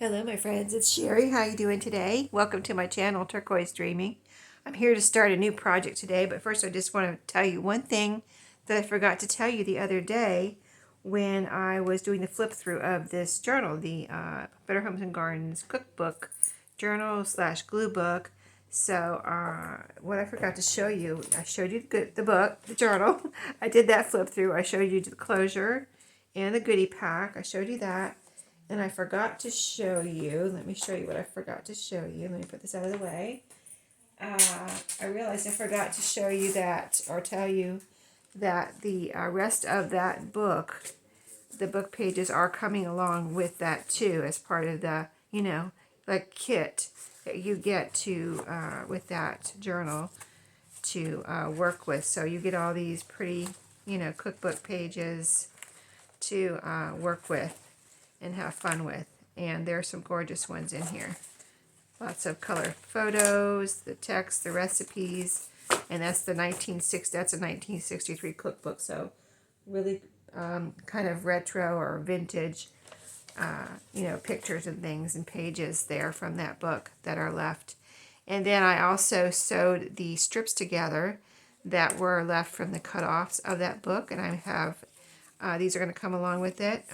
Hello my friends, it's Sheree. How you doing today? Welcome to my channel, Turquoise Dreaming. I'm here to start a new project today, but first I just want to tell you one thing that I forgot to tell you the other day when I was doing the flip through of this journal, the Better Homes and Gardens cookbook journal slash glue book. So what I forgot to show you, I showed you the book, the journal. I did that flip through. I showed you the closure and the goodie pack. I showed you that. And I forgot to show you, let me show you what I forgot to show you. Let me put this out of the way. I realized I forgot to show you that, or tell you that the rest of that book, the book pages are coming along with that too, as part of the, like kit that you get to, with that journal to work with. So you get all these pretty, cookbook pages to work with and have fun with. And there are some gorgeous ones in here. Lots of color photos, the text, the recipes, and that's the 1960. That's a 1963 cookbook. So really kind of retro or vintage, pictures and things and pages there from that book that are left. And then I also sewed the strips together that were left from the cutoffs of that book, and I have these are going to come along with it.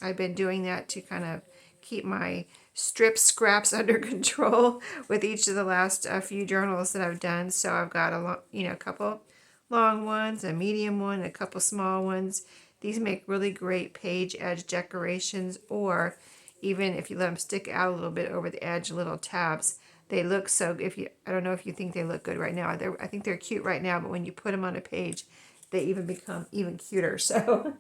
I've been doing that to kind of keep my strip scraps under control with each of the last few journals that I've done. So I've got a couple long ones, a medium one, a couple small ones. These make really great page edge decorations, or even if you let them stick out a little bit over the edge, little tabs. They look so, I don't know if you think they look good right now. I think they're cute right now, but when you put them on a page, they even become even cuter. So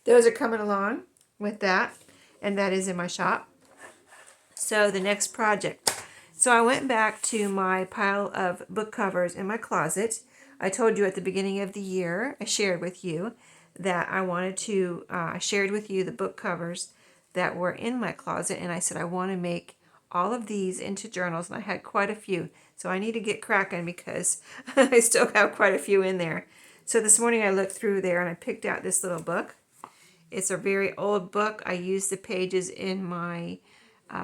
those are coming along with that, and that is in my shop. So the next project. So I went back to my pile of book covers in my closet. I told you at the beginning of the year, I shared with you that I wanted to, I shared with you the book covers that were in my closet, and I said I want to make all of these into journals, and I had quite a few. So I need to get cracking because I still have quite a few in there. So this morning I looked through there and I picked out this little book. It's a very old book. I used the pages in my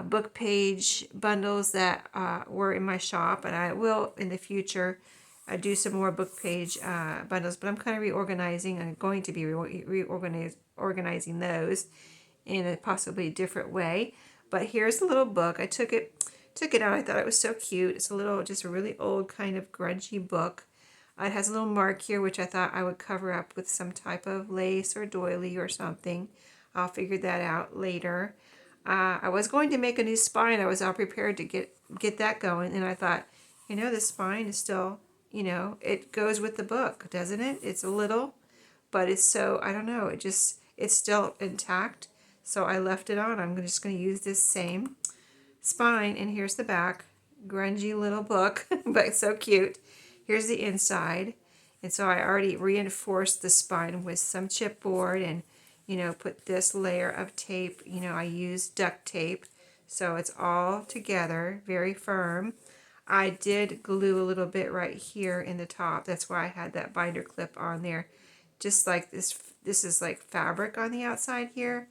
book page bundles that were in my shop, and I will in the future do some more book page bundles, but I'm kind of reorganizing. I'm going to be organizing those in a possibly different way. But here's a little book. I took it out. I thought it was so cute. It's just a really old kind of grungy book. It has a little mark here, which I thought I would cover up with some type of lace or doily or something. I'll figure that out later. I was going to make a new spine. I was all prepared to get that going, and I thought, the spine is still, it goes with the book, doesn't it? It's a little, but it's so, I don't know, it's still intact. So I left it on. I'm just going to use this same spine, and here's the back. Grungy little book, but so cute. Here's the inside. And so I already reinforced the spine with some chipboard and, put this layer of tape. I used duct tape. So it's all together, very firm. I did glue a little bit right here in the top. That's why I had that binder clip on there. Just like this is like fabric on the outside here.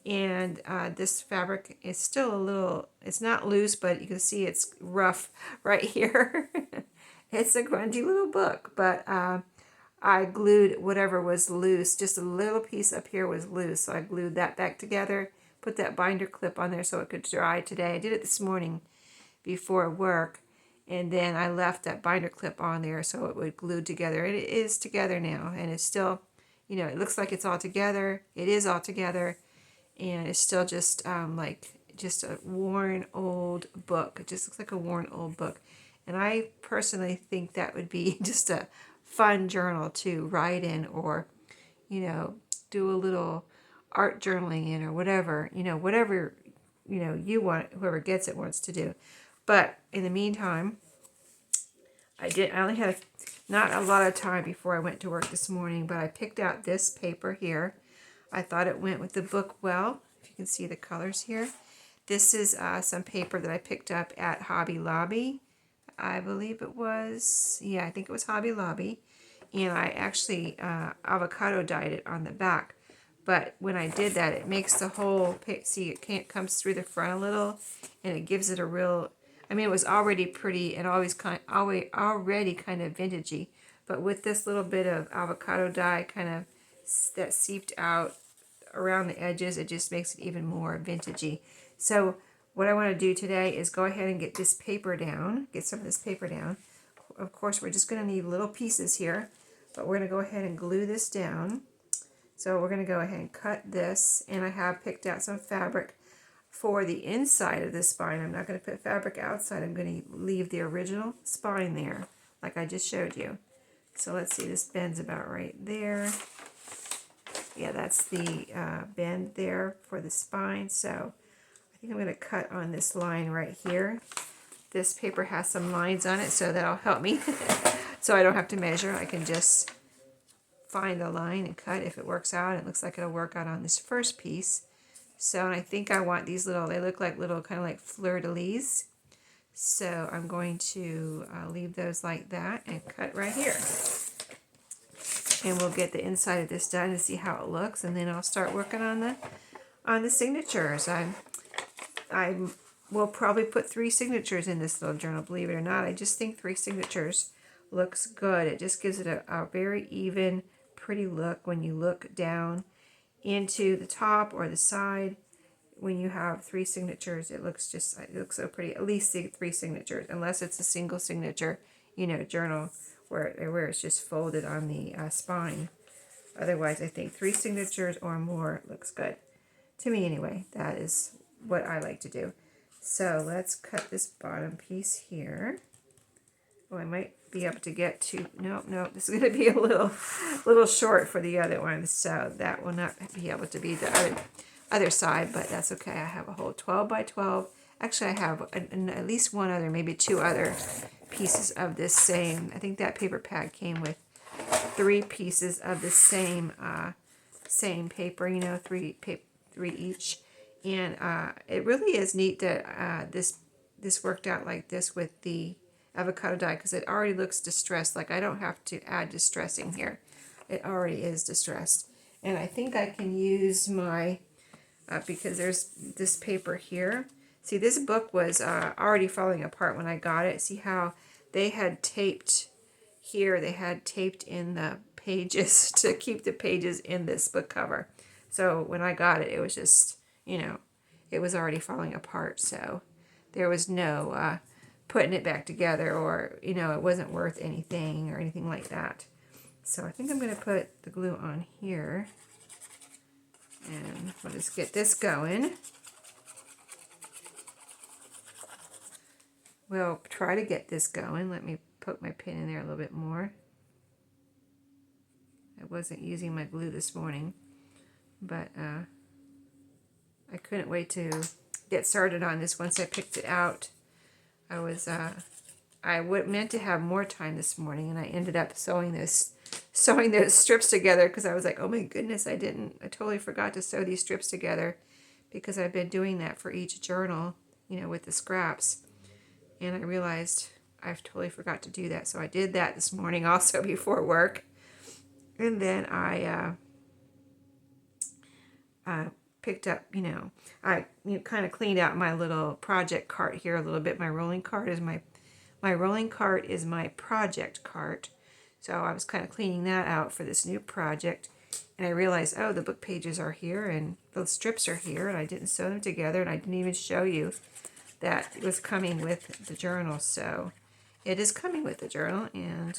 And this fabric is still a little, it's not loose, but you can see it's rough right here. It's a grungy little book, but I glued whatever was loose. Just a little piece up here was loose, so I glued that back together, put that binder clip on there so it could dry today. I did it this morning before work, and then I left that binder clip on there so it would glue together. And it is together now, and it's still, it looks like it's all together. It is all together, and it's still just just a worn old book. It just looks like a worn old book. And I personally think that would be just a fun journal to write in, or, do a little art journaling in, or whatever, whatever, you want, whoever gets it wants to do. But in the meantime, I only had not a lot of time before I went to work this morning, but I picked out this paper here. I thought it went with the book well, if you can see the colors here. This is some paper that I picked up at Hobby Lobby. I believe it was, I think it was Hobby Lobby. And I actually avocado dyed it on the back. But when I did that, it makes the whole, see, it comes through the front a little, and it gives it a real, I mean, it was already pretty and already kind of vintagey, but with this little bit of avocado dye kind of that seeped out around the edges, it just makes it even more vintagey. So what I want to do today is go ahead and get this paper down, get some of this paper down. Of course, we're just going to need little pieces here, but we're going to go ahead and glue this down. So we're going to go ahead and cut this, and I have picked out some fabric for the inside of the spine. I'm not going to put fabric outside. I'm going to leave the original spine there, like I just showed you. So let's see, this bend's about right there. Yeah, that's the bend there for the spine. So I think I'm going to cut on this line right here. This paper has some lines on it, so that'll help me. So I don't have to measure. I can just find a line and cut if it works out. It looks like it'll work out on this first piece. So I think I want these little, they look like little kind of like fleur-de-lis. So I'm going to leave those like that and cut right here. And we'll get the inside of this done and see how it looks, and then I'll start working on the signatures. I will probably put 3 signatures in this little journal, believe it or not. I just think 3 signatures looks good. It just gives it a very even, pretty look when you look down into the top or the side. When you have 3 signatures, it looks so pretty. At least 3 signatures, unless it's a single signature, you know, journal where it's just folded on the spine. Otherwise, I think 3 signatures or more looks good. To me anyway, that is what I like to do. So let's cut this bottom piece here. Oh, I might be able to get to, no, this is going to be a little short for the other one. So that will not be able to be the other side, but that's okay. I have a whole 12 by 12. Actually, I have at least one other, maybe 2 other pieces of this same. I think that paper pad came with 3 pieces of the same paper, you know, 3 each. And it really is neat that this worked out like this with the avocado dye, because it already looks distressed. Like I don't have to add distressing here. It already is distressed. And I think I can use my, because there's this paper here. See, this book was already falling apart when I got it. See how they had taped here, they had taped in the pages to keep the pages in this book cover. So when I got it, it was just, you know, it was already falling apart. So there was no putting it back together, or, you know, it wasn't worth anything or anything like that. So I think I'm going to put the glue on here. And we'll just get this going. We'll try to get this going. Let me poke my pin in there a little bit more. I wasn't using my glue this morning, but I couldn't wait to get started on this once I picked it out. I meant to have more time this morning, and I ended up sewing those strips together because I was like, oh my goodness, I totally forgot to sew these strips together, because I've been doing that for each journal, you know, with the scraps. And I realized I've totally forgot to do that. So I did that this morning also before work. And then I picked up, you know, I kind of cleaned out my little project cart here a little bit. My rolling cart is my project cart. So I was kind of cleaning that out for this new project. And I realized, oh, the book pages are here and the strips are here, and I didn't sew them together, and I didn't even show you that it was coming with the journal. So it is coming with the journal, and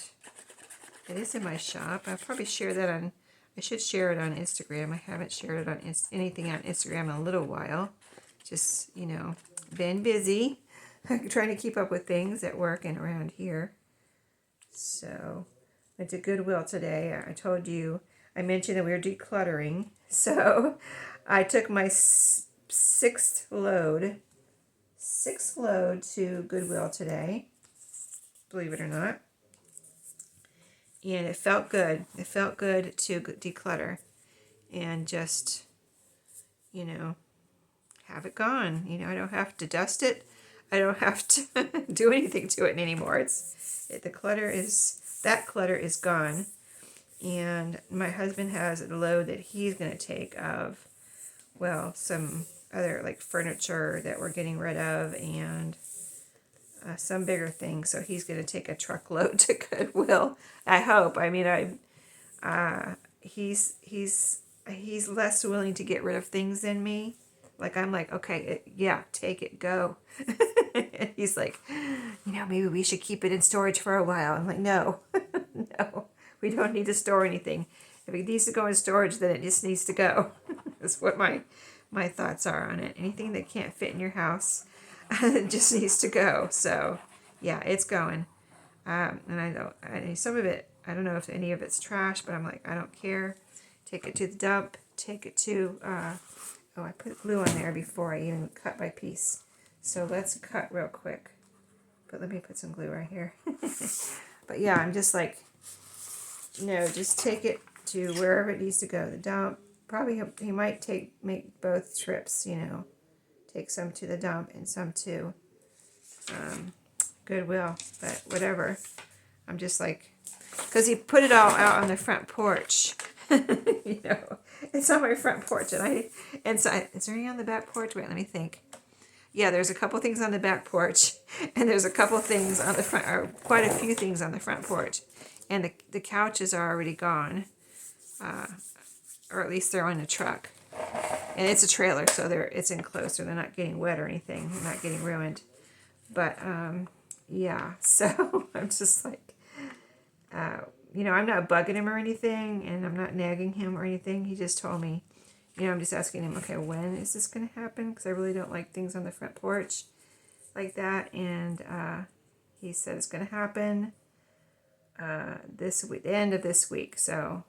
it is in my shop. I'll probably share that on, I should share it on Instagram. I haven't shared it on anything on Instagram in a little while. Just, you know, been busy trying to keep up with things at work and around here. So went to Goodwill today. I told you, I mentioned that we were decluttering. So I took my sixth load to Goodwill today, believe it or not. And it felt good. It felt good to declutter and just, you know, have it gone. You know, I don't have to dust it. I don't have to do anything to it anymore. That clutter is gone. And my husband has a load that he's going to take of, well, some other like furniture that we're getting rid of, and some bigger things. So he's going to take a truckload to Goodwill. I hope. I mean, he's less willing to get rid of things than me. Like I'm like, okay, yeah, take it, go. And he's like, maybe we should keep it in storage for a while. I'm like, no, no, we don't need to store anything. If it needs to go in storage, then it just needs to go. That's what my thoughts are on it. Anything that can't fit in your house just needs to go. So yeah, it's going. And some of it, I don't know if any of it's trash, but I'm like, I don't care. Take it to the dump. Take it to, I put glue on there before I even cut my piece. So let's cut real quick. But let me put some glue right here. But yeah, I'm just like, just take it to wherever it needs to go. The dump. Probably he might make both trips, take some to the dump and some to Goodwill, but whatever. I'm just like, because he put it all out on the front porch. It's on my front porch, and so is there any on the back porch? Wait, let me think. Yeah, there's a couple things on the back porch, and there's a couple things on the front, or quite a few things on the front porch, and the couches are already gone, or at least they're on the truck, and it's a trailer, so it's enclosed, so they're not getting wet or anything, they're not getting ruined, but yeah, so I'm just like, I'm not bugging him or anything, and I'm not nagging him or anything. He just told me, I'm just asking him, okay, when is this going to happen? Because I really don't like things on the front porch like that. And he said it's going to happen this week, the end of this week. So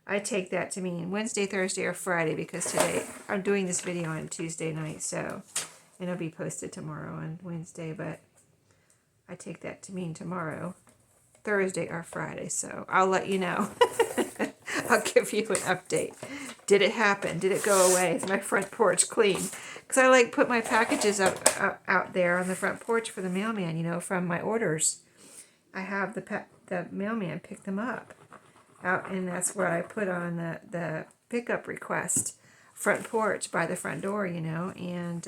I take that to mean Wednesday, Thursday, or Friday, because today I'm doing this video on Tuesday night. So, and it'll be posted tomorrow on Wednesday, but I take that to mean tomorrow, Thursday or Friday, so I'll let you know. I'll give you an update. Did it happen? Did it go away? Is my front porch clean? Because I like put my packages out there on the front porch for the mailman, from my orders. I have the mailman pick them up out, and that's what I put on the pickup request, front porch by the front door, and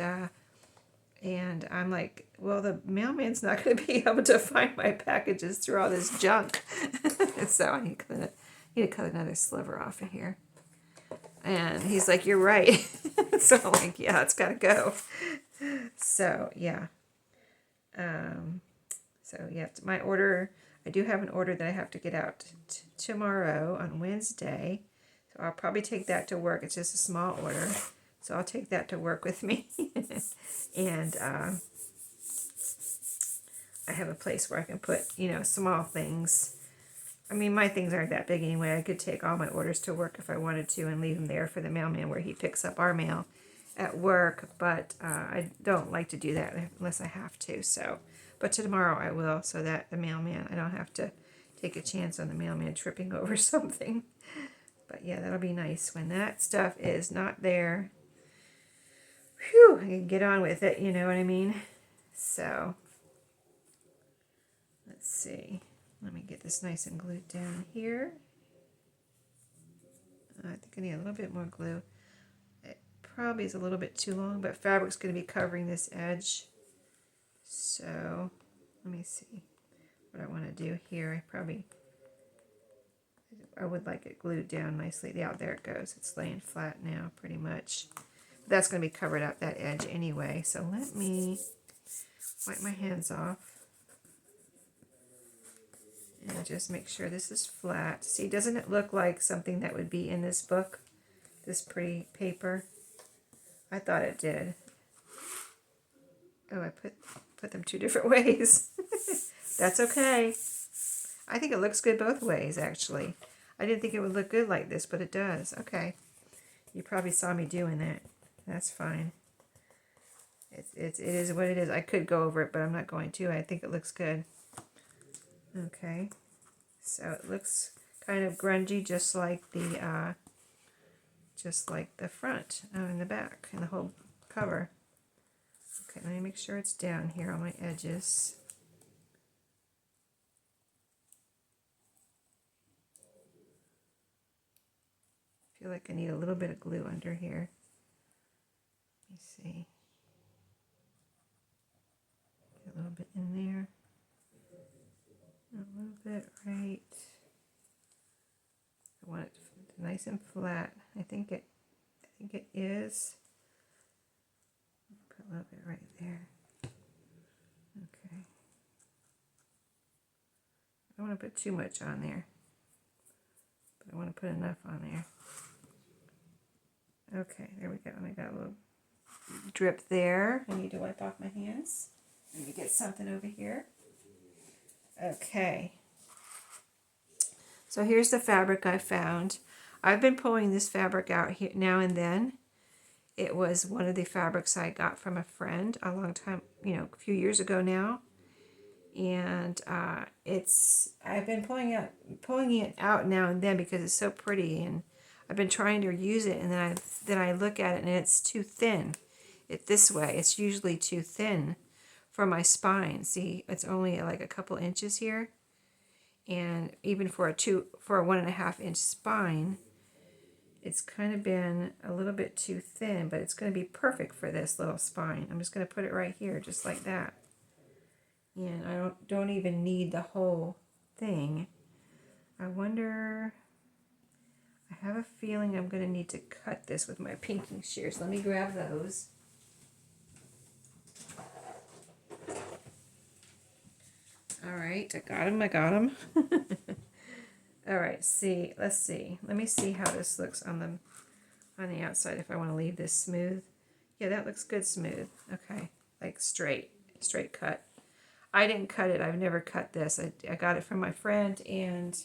I'm like, well, the mailman's not going to be able to find my packages through all this junk. So I need to cut another sliver off of here. And he's like, you're right. So I'm like, yeah, it's got to go. So, yeah. My order, I do have an order that I have to get out tomorrow on Wednesday. So I'll probably take that to work. It's just a small order. So I'll take that to work with me. And I have a place where I can put, small things. I mean, my things aren't that big anyway. I could take all my orders to work if I wanted to and leave them there for the mailman where he picks up our mail at work. But I don't like to do that unless I have to. So, but tomorrow I will, so that the mailman, I don't have to take a chance on the mailman tripping over something. But yeah, that'll be nice when that stuff is not there. Whew, I can get on with it, you know what I mean? So, let's see. Let me get this nice and glued down here. I think I need a little bit more glue. It probably is a little bit too long, but fabric's going to be covering this edge. So, let me see what I want to do here. I would like it glued down nicely. Yeah, there it goes. It's laying flat now, pretty much. That's going to be covered up that edge anyway. So let me wipe my hands off. And just make sure this is flat. See, doesn't it look like something that would be in this book? This pretty paper? I thought it did. Oh, I put them two different ways. That's okay. I think it looks good both ways, actually. I didn't think it would look good like this, but it does. Okay. You probably saw me doing that. That's fine. It is what it is. I could go over it, but I'm not going to. I think it looks good. Okay. So it looks kind of grungy, just like the front and the back and the whole cover. Okay, let me make sure it's down here on my edges. feel like I need a little bit of glue under here. Let me see. Get a little bit in there. A little bit right. I want it nice and flat. I think it is. Put a little bit right there. Okay. I don't want to put too much on there, but I want to put enough on there. Okay, there we go. And I got a little drip there. I need to wipe off my hands. Let me get something over here. Okay. So here's the fabric I found. I've been pulling this fabric out here now and then. It was one of the fabrics I got from a friend a long time, a few years ago now. And I've been pulling it out now and then because it's so pretty, and I've been trying to use it, and then I look at it and it's too thin. This way, it's usually too thin for my spine. See, it's only like a couple inches here, and even for a 1.5 inch spine, it's kind of been a little bit too thin, but it's going to be perfect for this little spine. I'm just going to put it right here, just like that. And I don't even need the whole thing. I wonder, I have a feeling I'm going to need to cut this with my pinking shears. Let me grab those. All right, I got them. All right, let's see. Let me see how this looks on the outside if I want to leave this smooth. Yeah, that looks good smooth. Okay, like straight cut. I didn't cut it. I've never cut this. I got it from my friend, and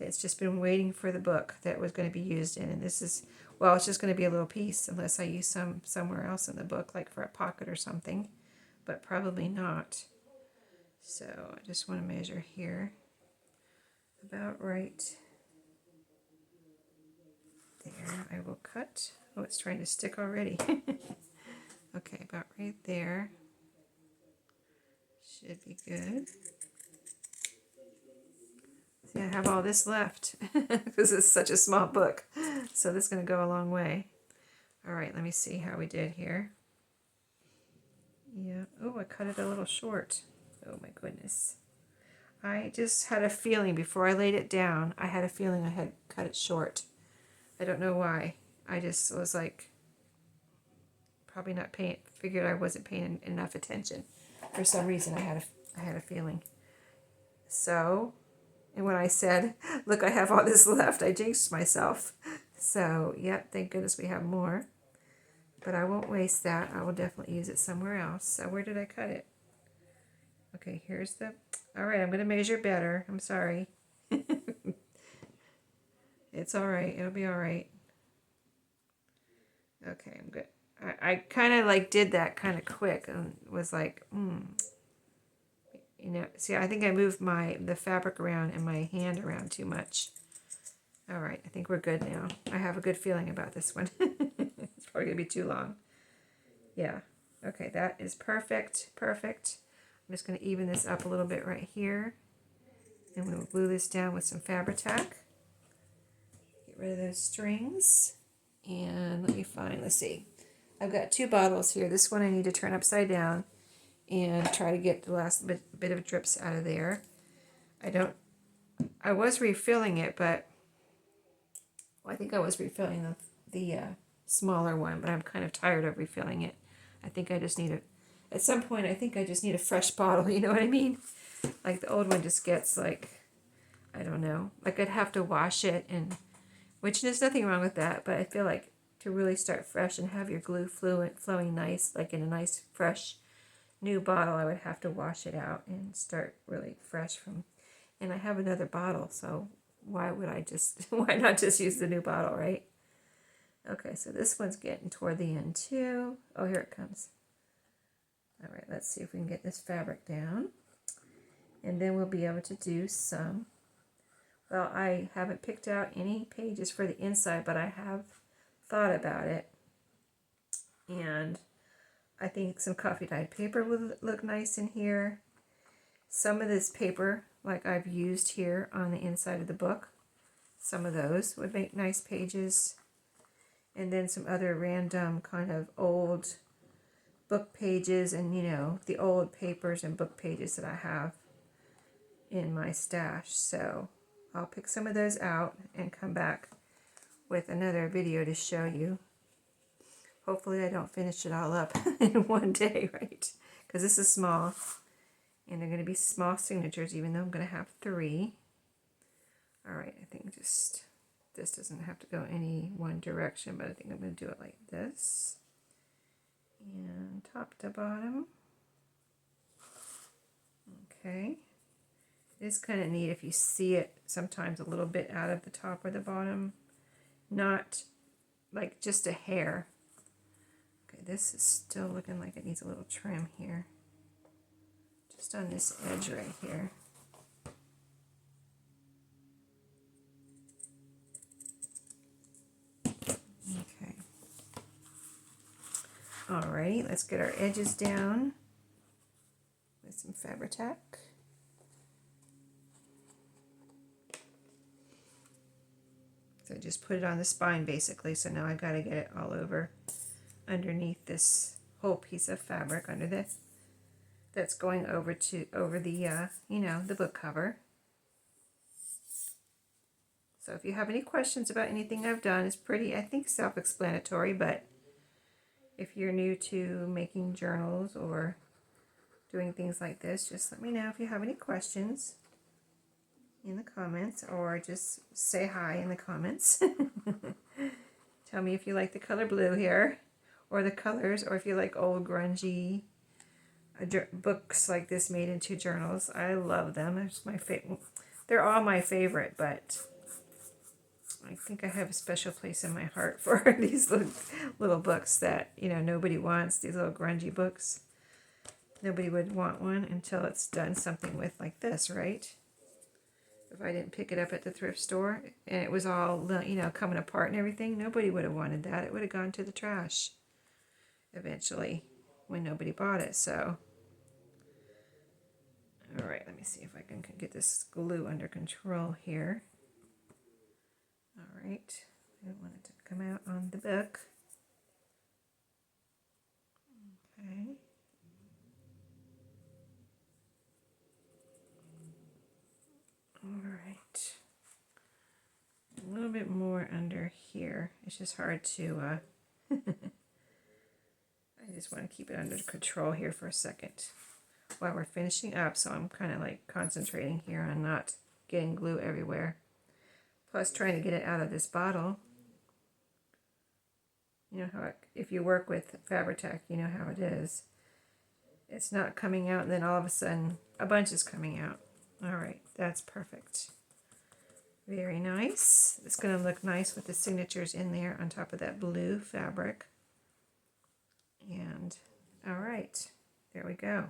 it's just been waiting for the book that was going to be used in. And this is, well, it's just going to be a little piece unless I use somewhere else in the book, like for a pocket or something, but probably not. So I just want to measure here. About right there. I will cut. Oh, it's trying to stick already. Okay, about right there. Should be good. See, I have all this left because it's such a small book. So this is going to go a long way. All right, let me see how we did here. Yeah. Oh, I cut it a little short. Oh my goodness. I just had a feeling before I laid it down, I had a feeling I had cut it short. I don't know why. I just was like, probably not figured I wasn't paying enough attention. For some reason, I had a feeling. So, and when I said, look, I have all this left, I jinxed myself. So, yeah, thank goodness we have more. But I won't waste that. I will definitely use it somewhere else. So where did I cut it? Okay, here's all right, I'm going to measure better. I'm sorry. It's all right. It'll be all right. Okay, I'm good. I kind of like did that kind of quick and was like, see, I think I moved the fabric around and my hand around too much. All right, I think we're good now. I have a good feeling about this one. It's probably going to be too long. Yeah. Okay, that is perfect. Perfect. I'm just going to even this up a little bit right here. And we'll glue this down with some Fabri-Tac. Get rid of those strings. And let's see. I've got 2 bottles here. This one I need to turn upside down and try to get the last bit of drips out of there. I was refilling it, but I think I was refilling the smaller one, but I'm kind of tired of refilling it. I think I just need at some point, I think I just need a fresh bottle, you know what I mean? Like the old one just gets like, I don't know, like I'd have to wash it, which there's nothing wrong with that, but I feel like to really start fresh and have your glue flowing nice, like in a nice fresh new bottle, I would have to wash it out and start really fresh and I have another bottle, so why not just use the new bottle, right? Okay, so this one's getting toward the end too. Oh, here it comes. All right, let's see if we can get this fabric down. And then we'll be able to do some, well, I haven't picked out any pages for the inside, but I have thought about it. And I think some coffee dyed paper would look nice in here. Some of this paper, like I've used here on the inside of the book. Some of those would make nice pages. And then some other random kind of old book pages and, you know, the old papers and book pages that I have in my stash. So I'll pick some of those out and come back with another video to show you. Hopefully I don't finish it all up in one day, right? Because this is small. And they're going to be small signatures, even though I'm going to have 3. All right, I think just this doesn't have to go any one direction, but I think I'm going to do it like this. And top to bottom. Okay. It is kind of neat if you see it sometimes a little bit out of the top or the bottom. Not like just a hair. Okay, this is still looking like it needs a little trim here. Just on this edge right here. Okay. Alrighty, let's get our edges down with some Fabri-Tac. So just put it on the spine basically. So now I've got to get it all over underneath this whole piece of fabric under this. That's going over the you know, the book cover. So if you have any questions about anything I've done, it's pretty, I think, self-explanatory, but if you're new to making journals or doing things like this, just let me know if you have any questions in the comments, or just say hi in the comments. Tell me if you like the color blue here, or the colors, or if you like old grungy books like this made into journals. I love them. It's my favorite. They're all my favorite, but I think I have a special place in my heart for these little books that, you know, nobody wants. These little grungy books. Nobody would want one until it's done something with like this, right? If I didn't pick it up at the thrift store and it was all, you know, coming apart and everything, nobody would have wanted that. It would have gone to the trash eventually when nobody bought it. So, all right, let me see if I can get this glue under control here. All right, I don't want it to come out on the book. Okay. All right. A little bit more under here. It's just hard to, I just want to keep it under control here for a second while we're finishing up. So I'm kind of like concentrating here on not getting glue everywhere. Plus trying to get it out of this bottle. You know how if you work with Fabri-Tac, you know how it is. It's not coming out, and then all of a sudden a bunch is coming out. All right, that's perfect. Very nice. It's going to look nice with the signatures in there on top of that blue fabric. And all right, there we go.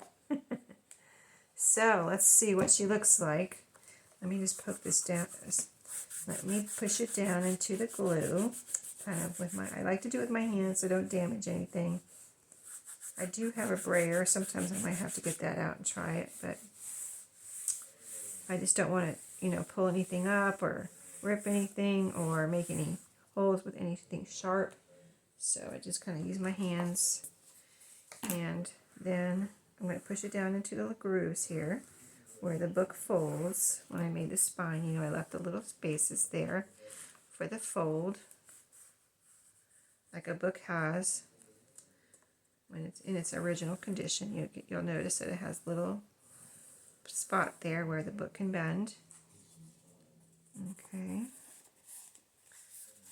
So let's see what she looks like. Let me just poke this down. Let me push it down into the glue, kind of with my, I like to do it with my hands so don't damage anything. I do have a brayer. Sometimes I might have to get that out and try it, but I just don't want to, you know, pull anything up or rip anything or make any holes with anything sharp. So I just kind of use my hands, and then I'm going to push it down into the grooves here where the book folds. When I made the spine, you know, I left the little spaces there for the fold, like a book has when it's in its original condition. You'll notice that it has little spot there where the book can bend. Okay,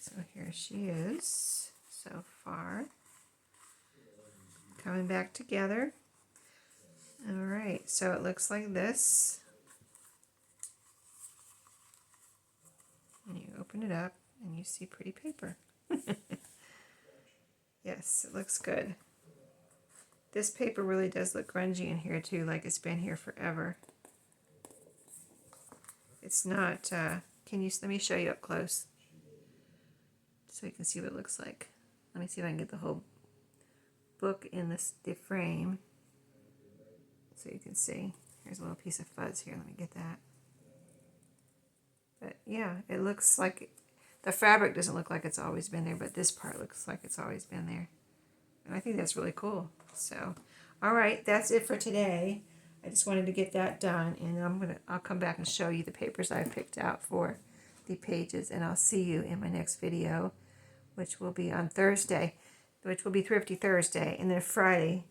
so here she is so far, coming back together. All right, so it looks like this. And you open it up and you see pretty paper. Yes, it looks good. This paper really does look grungy in here too, like it's been here forever. It's not, let me show you up close so you can see what it looks like. Let me see if I can get the whole book in the frame so you can see. Here's a little piece of fuzz here. Let me get that. But yeah, it looks like the fabric doesn't look like it's always been there, but this part looks like it's always been there. And I think that's really cool. So, all right, that's it for today. I just wanted to get that done, and I'll come back and show you the papers I picked out for the pages, and I'll see you in my next video, which will be on Thursday, which will be Thrifty Thursday, and then Friday.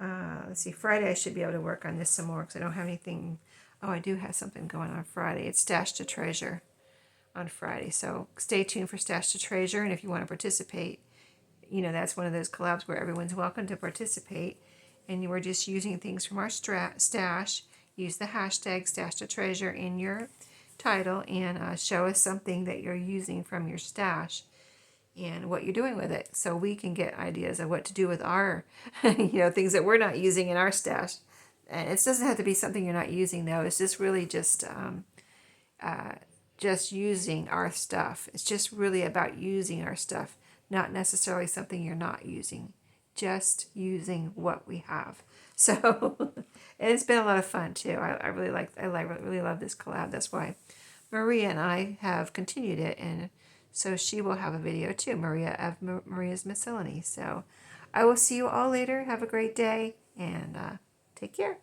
Let's see, Friday I should be able to work on this some more because I don't have anything. Oh, I do have something going on Friday. It's Stash to Treasure on Friday, so stay tuned for Stash to Treasure, and if you want to participate, that's one of those collabs where everyone's welcome to participate, and we're just using things from our stash. Use the hashtag Stash to Treasure in your title and show us something that you're using from your stash and what you're doing with it, so we can get ideas of what to do with our things that we're not using in our stash. And it doesn't have to be something you're not using, though. It's just really just using our stuff. It's just really about using our stuff, not necessarily something you're not using, just using what we have. So and it's been a lot of fun too. I really really love this collab. That's why Maria and I have continued it, and so she will have a video too, Maria of Maria's Miscellany. So I will see you all later. Have a great day, and take care.